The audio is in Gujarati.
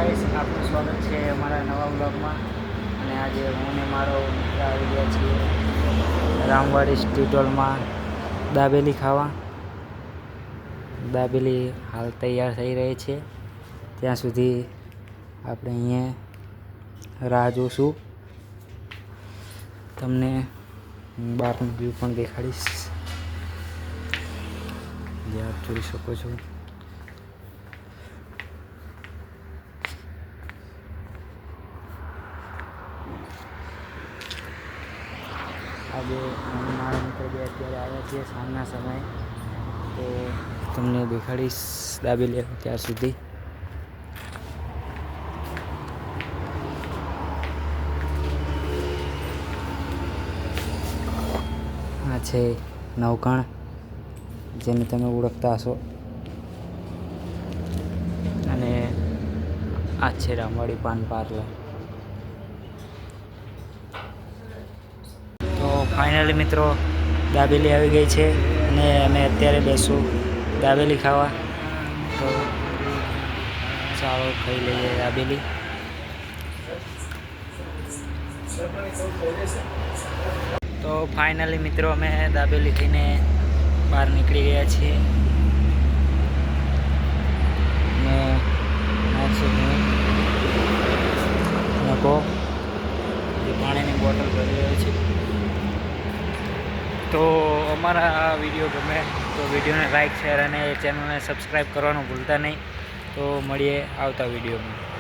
ગાઈસ, આપનું સ્વાગત છે અમારા નવા બ્લોગમાં. અને આજે હું ને મારો મિત્ર આવી ગયા છીએ રામવાડી સ્ટ્રીટ હોલમાં દાબેલી ખાવા. દાબેલી હાલ તૈયાર થઈ રહી છે, ત્યાં સુધી આપણે અહીંયા રાહ જોશું. તમને બહારનું વ્યૂ પણ દેખાડીશ, જે આપ જોઈ શકો છો. આજે હું મારા મિત્ર બે અત્યારે આવ્યા છીએ સાંજના સમયે, તો તમને દેખાડીશ દાબેલી ત્યાર સુધી. આ છે નવકણ, જેને તમે ઓળખતા હશો, અને આ છે રામવાડી પાન પાર્લર. તો ફાઇનલી મિત્રો દાબેલી આવી ગઈ છે અને અમે અત્યારે બેસું દાબેલી ખાવા. તો ચાલો ખાઈ લઈએ દાબેલી. તો ફાઇનલી મિત્રો અમે દાબેલી ખાઈને બહાર નીકળી ગયા છીએ. અને આ છે નકો, જે પાણીની બોટલ ભરી રહ્યો છે. તો અમારા આ વિડીયો ગમે તો વિડીયોને લાઈક, શેર અને ચેનલને સબસ્ક્રાઈબ કરવાનું ભૂલતા નહીં. તો મળીએ આવતા વિડીયોમાં.